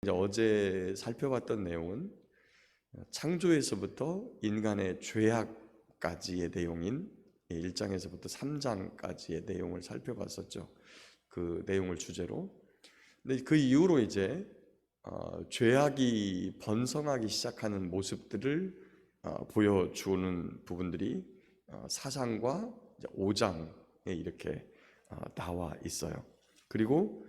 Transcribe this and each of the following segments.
이제 어제 살펴봤던 내용은 창조에서부터 인간의 죄악까지의 내용인 1장에서부터 3장까지의 내용을 살펴봤었죠. 그 내용을 주제로. 근데 그 이후로 이제 죄악이 번성하기 시작하는 모습들을 보여주는 부분들이 4장과 5장에 이렇게 나와 있어요. 그리고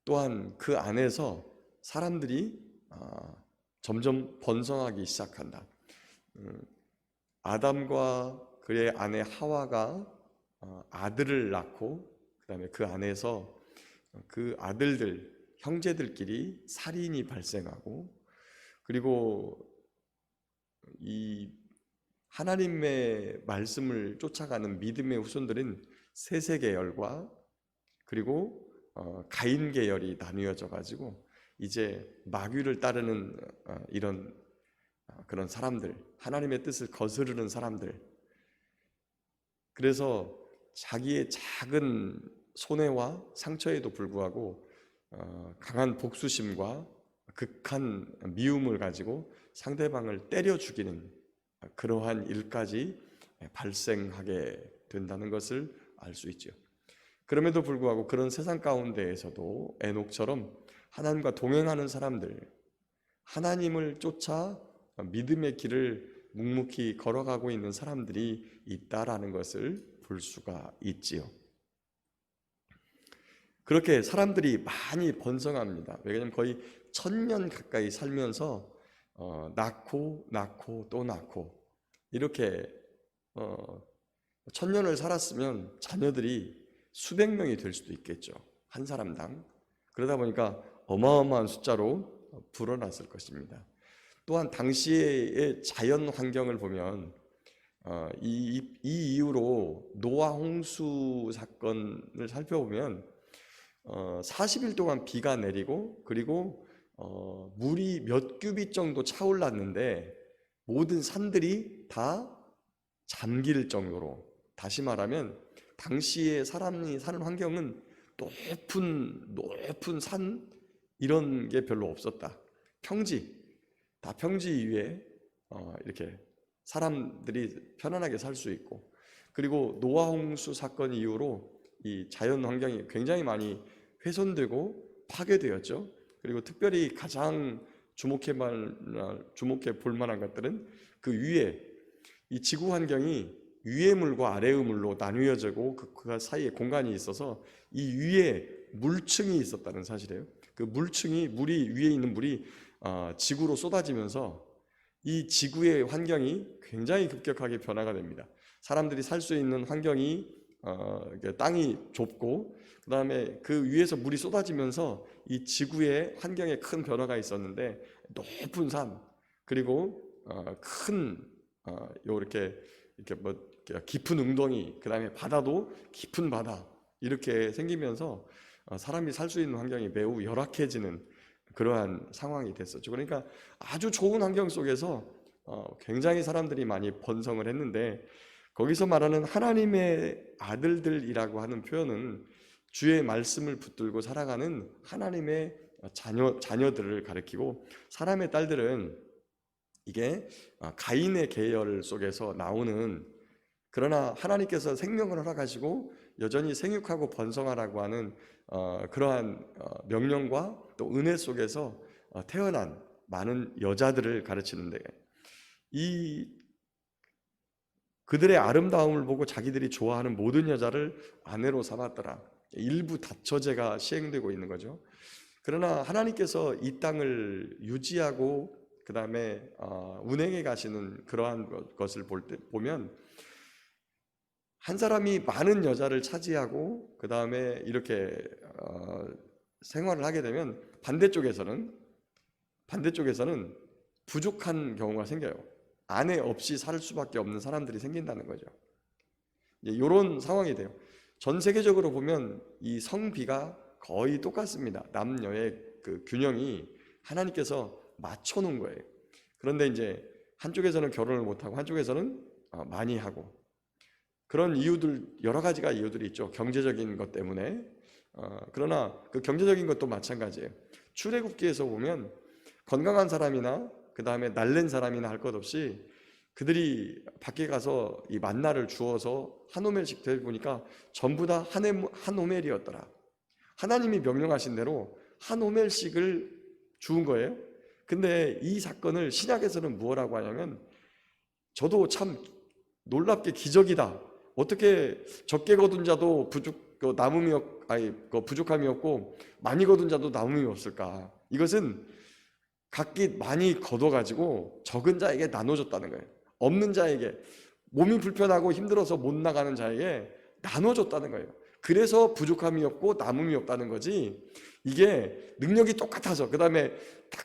또한 그 안에서 사람들이 점점 번성하기 시작한다. 아담과 그의 아내 하와가 아들을 낳고 그다음에 그 안에서 그 아들들, 형제들끼리 살인이 발생하고, 그리고 이 하나님의 말씀을 쫓아가는 믿음의 후손들은 셋의 계열과 그리고 가인 계열이 나뉘어져 가지고 이제 마귀를 따르는 이런 그런 사람들, 하나님의 뜻을 거스르는 사람들, 그래서 자기의 작은 손해와 상처에도 불구하고 강한 복수심과 극한 미움을 가지고 상대방을 때려 죽이는 그러한 일까지 발생하게 된다는 것을 알 수 있죠. 그럼에도 불구하고 그런 세상 가운데에서도 에녹처럼 하나님과 동행하는 사람들, 하나님을 쫓아 믿음의 길을 묵묵히 걸어가고 있는 사람들이 있다라는 것을 볼 수가 있지요. 그렇게 사람들이 많이 번성합니다. 왜냐하면 거의 1000년 가까이 살면서 낳고 또 낳고, 이렇게 1000년을 살았으면 자녀들이 수백 명이 될 수도 있겠죠, 한 사람당. 그러다 보니까 어마어마한 숫자로 불어났을 것입니다. 또한 당시의 자연 환경을 보면 이 이후로 노아 홍수 사건을 살펴보면 40일 동안 비가 내리고, 그리고 물이 몇 규빗 정도 차올랐는데 모든 산들이 다 잠길 정도로, 다시 말하면 당시에 사람이 사는 환경은 높은 산 이런 게 별로 없었다. 다 평지 위에 이렇게 사람들이 편안하게 살 수 있고, 그리고 노아 홍수 사건 이후로 이 자연 환경이 굉장히 많이 훼손되고 파괴되었죠. 그리고 특별히 가장 주목해 볼 만한 것들은 그 위에, 이 지구 환경이 위의 물과 아래의 물로 나뉘어지고 그 사이에 공간이 있어서 이 위에 물층이 있었다는 사실이에요. 그 물이 위에 있는 물이 지구로 쏟아지면서 이 지구의 환경이 굉장히 급격하게 변화가 됩니다. 사람들이 살 수 있는 환경이 땅이 좁고, 그 다음에 그 위에서 물이 쏟아지면서 이 지구의 환경에 큰 변화가 있었는데, 높은 산, 그리고 이렇게 뭐 깊은 웅덩이, 그 다음에 바다도 깊은 바다, 이렇게 생기면서 사람이 살 수 있는 환경이 매우 열악해지는 그러한 상황이 됐었죠. 그러니까 아주 좋은 환경 속에서 굉장히 사람들이 많이 번성을 했는데, 거기서 말하는 하나님의 아들들이라고 하는 표현은 주의 말씀을 붙들고 살아가는 하나님의 자녀들을 가리키고, 사람의 딸들은 이게 가인의 계열 속에서 나오는, 그러나 하나님께서 생명을 허락하시고 여전히 생육하고 번성하라고 하는 그러한 명령과 또 은혜 속에서 태어난 많은 여자들을 가르치는데, 그들의 아름다움을 보고 자기들이 좋아하는 모든 여자를 아내로 삼았더라. 일부 다처제가 시행되고 있는 거죠. 그러나 하나님께서 이 땅을 유지하고 그 다음에 운행해 가시는 그러한 것을 보면, 한 사람이 많은 여자를 차지하고 그 다음에 이렇게 생활을 하게 되면 반대쪽에서는 부족한 경우가 생겨요. 아내 없이 살 수밖에 없는 사람들이 생긴다는 거죠. 이런 상황이 돼요. 전 세계적으로 보면 이 성비가 거의 똑같습니다. 남녀의 그 균형이 하나님께서 맞춰놓은 거예요. 그런데 이제 한쪽에서는 결혼을 못하고 한쪽에서는 많이 하고, 그런 이유들, 여러 가지가 이유들이 있죠. 경제적인 것 때문에, 그러나 그 경제적인 것도 마찬가지예요. 출애굽기에서 보면 건강한 사람이나 그 다음에 날랜 사람이나 할 것 없이 그들이 밖에 가서 이 만나를 주어서 한 오멜씩 되보니까 전부 다 한 오멜이었더라. 하나님이 명령하신 대로 한 오멜씩을 주은 거예요. 근데 이 사건을 신약에서는 무엇라고 하냐면, 저도 참 놀랍게 기적이다. 어떻게 적게 거둔 자도 부족함이 없고 많이 거둔 자도 남음이 없을까? 이것은 각기 많이 거둬가지고 적은 자에게 나눠줬다는 거예요. 없는 자에게, 몸이 불편하고 힘들어서 못 나가는 자에게 나눠줬다는 거예요. 그래서 부족함이 없고 남음이 없다는 거지, 이게 능력이 똑같아서 그 다음에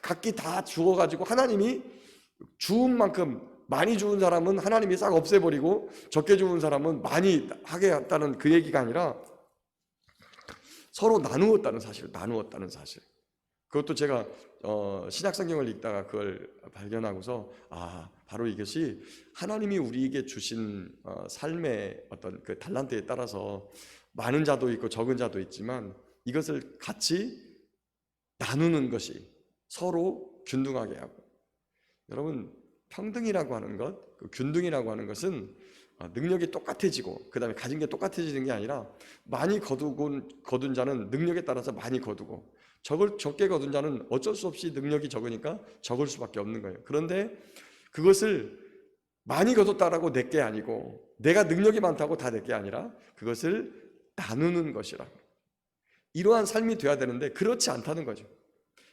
각기 다 주어가지고 하나님이 주은 만큼 많이 주은 사람은 하나님이 싹 없애버리고 적게 주은 사람은 많이 하게 했다는 그 얘기가 아니라 서로 나누었다는 사실. 그것도 제가 신약성경을 읽다가 그걸 발견하고서 바로 이것이 하나님이 우리에게 주신 삶의 어떤 그 달란트에 따라서 많은 자도 있고 적은 자도 있지만 이것을 같이 나누는 것이 서로 균등하게 하고, 여러분 평등이라고 하는 것, 그 균등이라고 하는 것은 능력이 똑같아지고 그 다음에 가진 게 똑같아지는 게 아니라 많이 거둔 자는 능력에 따라서 많이 거두고 적게 거둔 자는 어쩔 수 없이 능력이 적으니까 적을 수밖에 없는 거예요. 그런데 그것을 많이 거뒀다라고 내 게 아니고 내가 능력이 많다고 다 내 게 아니라 그것을 나누는 것이라, 이러한 삶이 돼야 되는데 그렇지 않다는 거죠.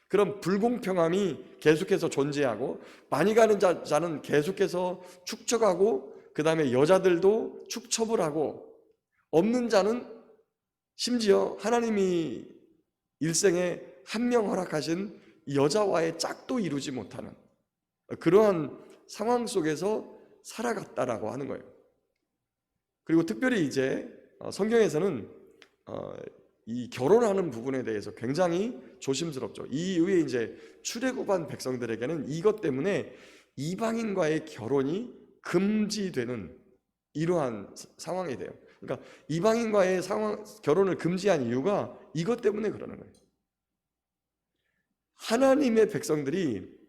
그럼 불공평함이 계속해서 존재하고 많이 가는 자는 계속해서 축적하고 그 다음에 여자들도 축첩을 하고, 없는 자는 심지어 하나님이 일생에 한 명 허락하신 여자와의 짝도 이루지 못하는 그러한 상황 속에서 살아갔다라고 하는 거예요. 그리고 특별히 이제 성경에서는 이 결혼하는 부분에 대해서 굉장히 조심스럽죠. 이후에 이제 출애굽한 백성들에게는 이것 때문에 이방인과의 결혼이 금지되는 이러한 상황이 돼요. 그러니까 이방인과의 결혼을 금지한 이유가 이것 때문에 그러는 거예요. 하나님의 백성들이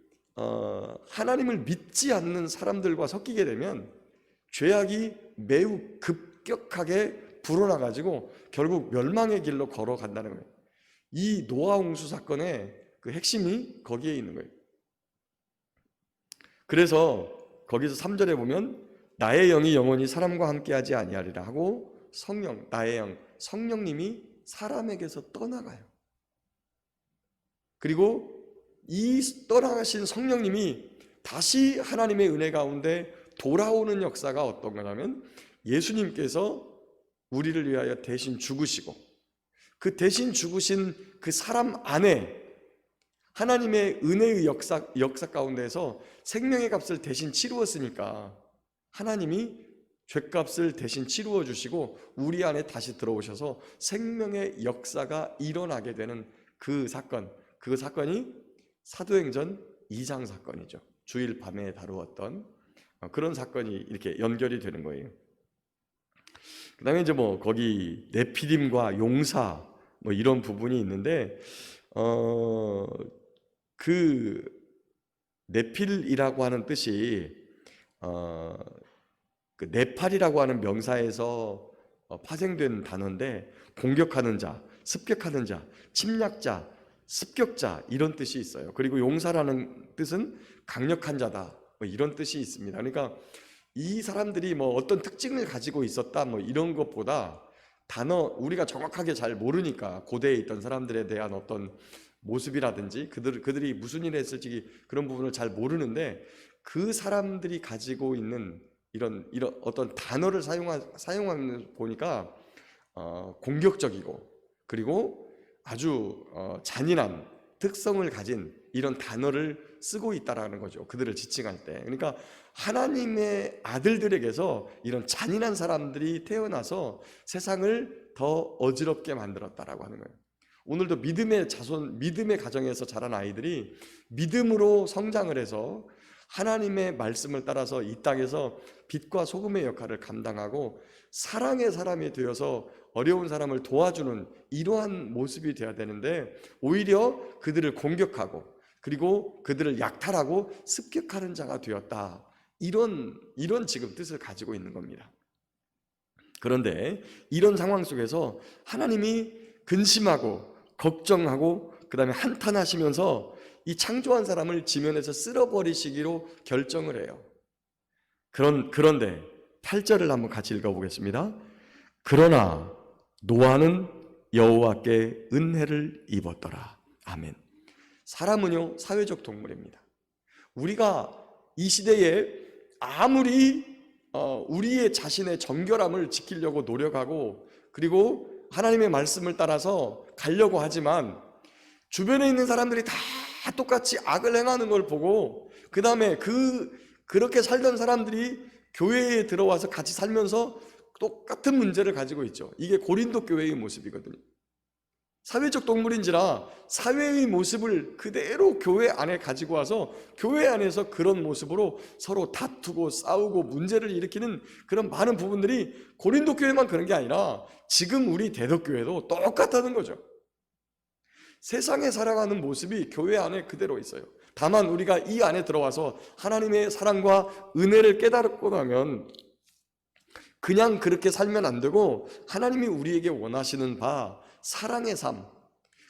하나님을 믿지 않는 사람들과 섞이게 되면 죄악이 매우 급격하게 불어나가지고 결국 멸망의 길로 걸어간다는 거예요. 이 노아 홍수 사건의 그 핵심이 거기에 있는 거예요. 그래서 거기서 3절에 보면 나의 영이 영원히 사람과 함께하지 아니하리라 하고 나의 영, 성령님이 사람에게서 떠나가요. 그리고 이 떠나가신 성령님이 다시 하나님의 은혜 가운데 돌아오는 역사가 어떤 거냐면, 예수님께서 우리를 위하여 대신 죽으시고 그 대신 죽으신 그 사람 안에 하나님의 은혜의 역사 가운데서 생명의 값을 대신 치루었으니까 하나님이 죄값을 대신 치루어 주시고 우리 안에 다시 들어오셔서 생명의 역사가 일어나게 되는 그 사건이 사도행전 2장 사건이죠. 주일 밤에 다루었던 그런 사건이 이렇게 연결이 되는 거예요. 그 다음에 이제 거기 네피림과 용사 이런 부분이 있는데, 그 네필이라고 하는 뜻이 그 네팔이라고 하는 명사에서 파생된 단어인데, 공격하는 자, 습격하는 자, 침략자, 습격자 이런 뜻이 있어요. 그리고 용사라는 뜻은 강력한 자다 이런 뜻이 있습니다. 그러니까 이 사람들이 어떤 특징을 가지고 있었다 이런 것보다 우리가 정확하게 잘 모르니까 고대에 있던 사람들에 대한 어떤 모습이라든지 그들이 무슨 일을 했을지 그런 부분을 잘 모르는데, 그 사람들이 가지고 있는 이런 어떤 단어를 사용하는 보니까 공격적이고 그리고 아주 잔인한 특성을 가진 이런 단어를 쓰고 있다라는 거죠. 그들을 지칭할 때. 그러니까 하나님의 아들들에게서 이런 잔인한 사람들이 태어나서 세상을 더 어지럽게 만들었다라고 하는 거예요. 오늘도 믿음의 가정에서 자란 아이들이 믿음으로 성장을 해서 하나님의 말씀을 따라서 이 땅에서 빛과 소금의 역할을 감당하고 사랑의 사람이 되어서 어려운 사람을 도와주는 이러한 모습이 되어야 되는데 오히려 그들을 공격하고 그리고 그들을 약탈하고 습격하는 자가 되었다. 이런 지금 뜻을 가지고 있는 겁니다. 그런데 이런 상황 속에서 하나님이 근심하고 걱정하고 그 다음에 한탄하시면서 이 창조한 사람을 지면에서 쓸어버리시기로 결정을 해요. 그런데 8절을 한번 같이 읽어보겠습니다. 그러나 노아는 여호와께 은혜를 입었더라. 아멘. 사람은요, 사회적 동물입니다. 우리가 이 시대에 아무리 우리의 자신의 정결함을 지키려고 노력하고 그리고 하나님의 말씀을 따라서 가려고 하지만 주변에 있는 사람들이 다 똑같이 악을 행하는 걸 보고 그 다음에 그렇게 살던 사람들이 교회에 들어와서 같이 살면서 똑같은 문제를 가지고 있죠. 이게 고린도 교회의 모습이거든요. 사회적 동물인지라 사회의 모습을 그대로 교회 안에 가지고 와서 교회 안에서 그런 모습으로 서로 다투고 싸우고 문제를 일으키는 그런 많은 부분들이 고린도 교회만 그런 게 아니라 지금 우리 대덕교회도 똑같다는 거죠. 세상에 살아가는 모습이 교회 안에 그대로 있어요. 다만 우리가 이 안에 들어와서 하나님의 사랑과 은혜를 깨달고 나면 그냥 그렇게 살면 안 되고 하나님이 우리에게 원하시는 바 사랑의 삶,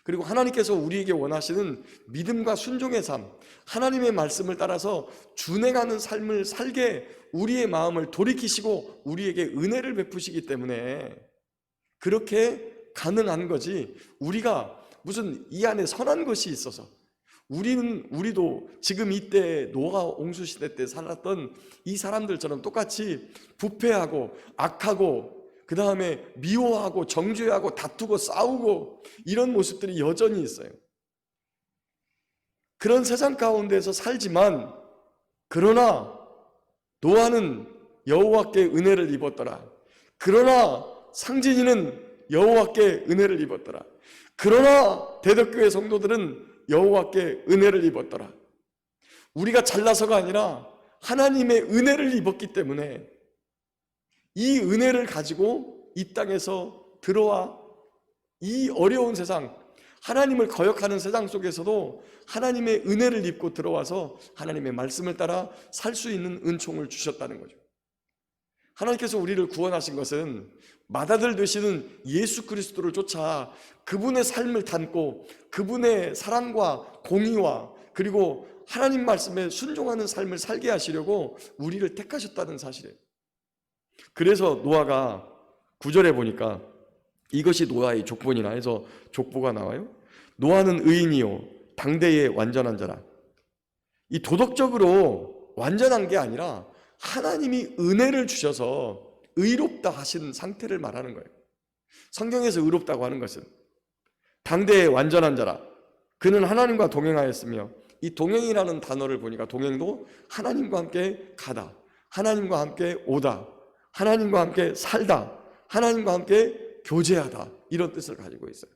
그리고 하나님께서 우리에게 원하시는 믿음과 순종의 삶, 하나님의 말씀을 따라서 준행하는 삶을 살게 우리의 마음을 돌이키시고 우리에게 은혜를 베푸시기 때문에 그렇게 가능한 거지, 우리가 무슨 이 안에 선한 것이 있어서 우리도 지금 이때 노아 홍수 시대 때 살았던 이 사람들처럼 똑같이 부패하고 악하고 그 다음에 미워하고 정죄하고 다투고 싸우고 이런 모습들이 여전히 있어요. 그런 세상 가운데서 살지만 그러나 노아는 여호와께 은혜를 입었더라. 그러나 상진이는 여호와께 은혜를 입었더라. 그러나 대덕교회 성도들은 여호와께 은혜를 입었더라. 우리가 잘나서가 아니라 하나님의 은혜를 입었기 때문에 이 은혜를 가지고 이 땅에서 들어와 이 어려운 세상, 하나님을 거역하는 세상 속에서도 하나님의 은혜를 입고 들어와서 하나님의 말씀을 따라 살 수 있는 은총을 주셨다는 거죠. 하나님께서 우리를 구원하신 것은 맏아들 되시는 예수 그리스도를 쫓아 그분의 삶을 담고 그분의 사랑과 공의와 그리고 하나님 말씀에 순종하는 삶을 살게 하시려고 우리를 택하셨다는 사실이에요. 그래서 노아가 9절에 보니까 이것이 노아의 족본이나 해서 족보가 나와요. 노아는 의인이요 당대의 완전한 자라. 이 도덕적으로 완전한 게 아니라 하나님이 은혜를 주셔서 의롭다 하신 상태를 말하는 거예요. 성경에서 의롭다고 하는 것은 당대의 완전한 자라. 그는 하나님과 동행하였으며, 이 동행이라는 단어를 보니까 동행도 하나님과 함께 가다, 하나님과 함께 오다, 하나님과 함께 살다, 하나님과 함께 교제하다, 이런 뜻을 가지고 있어요.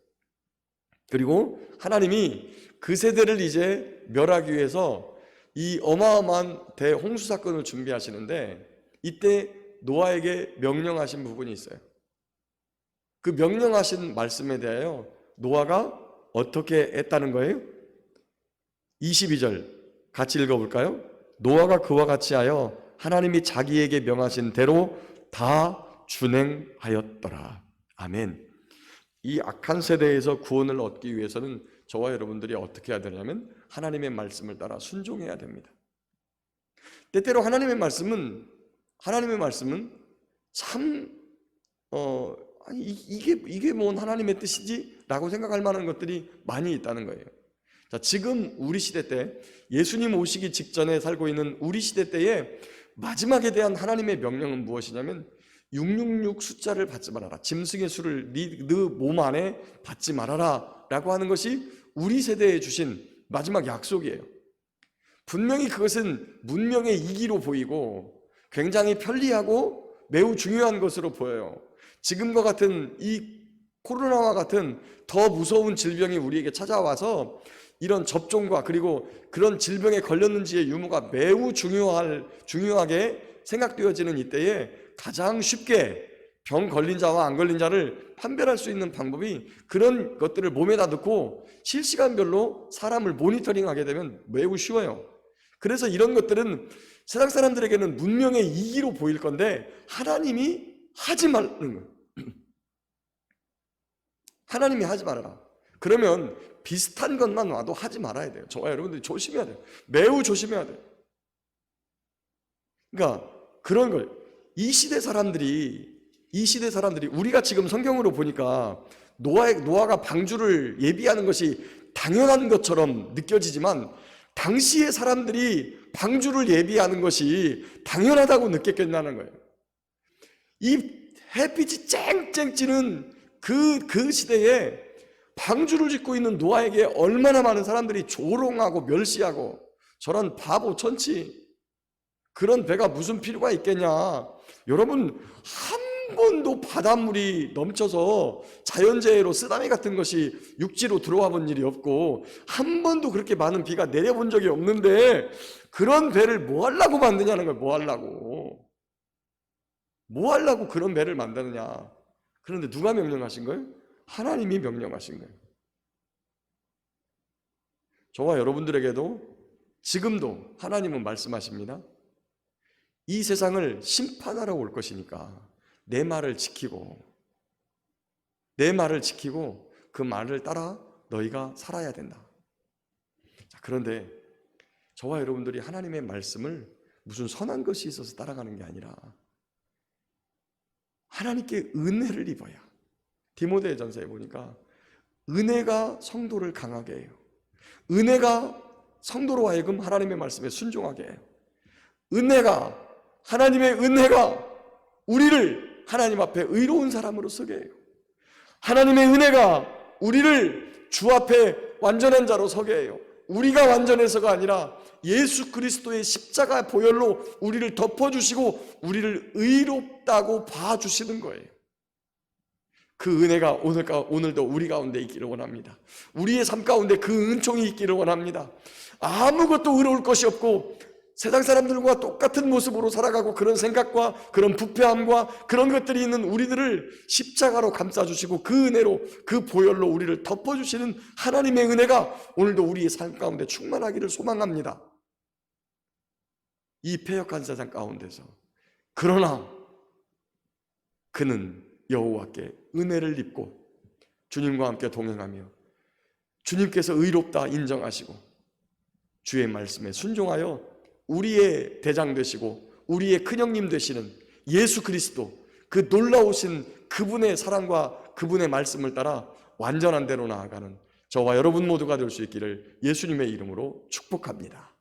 그리고 하나님이 그 세대를 이제 멸하기 위해서 이 어마어마한 대홍수 사건을 준비하시는데 이때 노아에게 명령하신 부분이 있어요. 그 명령하신 말씀에 대하여 노아가 어떻게 했다는 거예요? 22절 같이 읽어볼까요? 노아가 그와 같이 하여 하나님이 자기에게 명하신 대로 다 준행하였더라. 아멘. 이 악한 세대에서 구원을 얻기 위해서는 저와 여러분들이 어떻게 해야 되냐면 하나님의 말씀을 따라 순종해야 됩니다. 때때로 하나님의 말씀은 참 아니 이게 뭔 하나님의 뜻이지? 라고 생각할 만한 것들이 많이 있다는 거예요. 자, 지금 우리 시대 때 예수님 오시기 직전에 살고 있는 우리 시대 때에 마지막에 대한 하나님의 명령은 무엇이냐면 666 숫자를 받지 말아라. 짐승의 수를 네 몸 안에 받지 말아라 라고 하는 것이 우리 세대에 주신 마지막 약속이에요. 분명히 그것은 문명의 이기로 보이고 굉장히 편리하고 매우 중요한 것으로 보여요. 지금과 같은 이 코로나와 같은 더 무서운 질병이 우리에게 찾아와서 이런 접종과 그리고 그런 질병에 걸렸는지의 유무가 매우 중요하게 생각되어지는 이때에 가장 쉽게 병 걸린 자와 안 걸린 자를 판별할 수 있는 방법이 그런 것들을 몸에다 넣고 실시간별로 사람을 모니터링하게 되면 매우 쉬워요. 그래서 이런 것들은 세상 사람들에게는 문명의 이기로 보일 건데 하나님이 하지 말라는 거예요. 하나님이 하지 말아라. 그러면 비슷한 것만 와도 하지 말아야 돼요. 저와 여러분들이 조심해야 돼요. 매우 조심해야 돼요. 그러니까 그런 걸 이 시대 사람들이 우리가 지금 성경으로 보니까 노아가 방주를 예비하는 것이 당연한 것처럼 느껴지지만 당시의 사람들이 방주를 예비하는 것이 당연하다고 느꼈겠냐는 거예요. 이 햇빛이 쨍쨍 찌는 그 시대에 방주를 짓고 있는 노아에게 얼마나 많은 사람들이 조롱하고 멸시하고 저런 바보 천치, 그런 배가 무슨 필요가 있겠냐. 여러분, 한 번도 바닷물이 넘쳐서 자연재해로 쓰나미 같은 것이 육지로 들어와 본 일이 없고 한 번도 그렇게 많은 비가 내려본 적이 없는데 그런 배를 뭐 하려고 만드냐는 거예요. 뭐 하려고 그런 배를 만드느냐. 그런데 누가 명령하신 거예요? 하나님이 명령하신 거예요. 저와 여러분들에게도 지금도 하나님은 말씀하십니다. 이 세상을 심판하러 올 것이니까 내 말을 지키고 그 말을 따라 너희가 살아야 된다. 자, 그런데 저와 여러분들이 하나님의 말씀을 무슨 선한 것이 있어서 따라가는 게 아니라 하나님께 은혜를 입어야. 디모데전서에 보니까 은혜가 성도를 강하게 해요. 은혜가 성도로 하여금 하나님의 말씀에 순종하게 해요. 하나님의 은혜가 우리를 하나님 앞에 의로운 사람으로 서게 해요. 하나님의 은혜가 우리를 주 앞에 완전한 자로 서게 해요. 우리가 완전해서가 아니라 예수 그리스도의 십자가 보혈로 우리를 덮어주시고 우리를 의롭다고 봐주시는 거예요. 그 은혜가 오늘도 우리 가운데 있기를 원합니다. 우리의 삶 가운데 그 은총이 있기를 원합니다. 아무것도 의로울 것이 없고 세상 사람들과 똑같은 모습으로 살아가고 그런 생각과 그런 부패함과 그런 것들이 있는 우리들을 십자가로 감싸주시고 그 은혜로 그 보혈로 우리를 덮어주시는 하나님의 은혜가 오늘도 우리의 삶 가운데 충만하기를 소망합니다. 이 패역한 세상 가운데서. 그러나 그는 여호와께 은혜를 입고 주님과 함께 동행하며 주님께서 의롭다 인정하시고 주의 말씀에 순종하여 우리의 대장 되시고 우리의 큰형님 되시는 예수 그리스도, 그 놀라우신 그분의 사랑과 그분의 말씀을 따라 완전한 대로 나아가는 저와 여러분 모두가 될 수 있기를 예수님의 이름으로 축복합니다.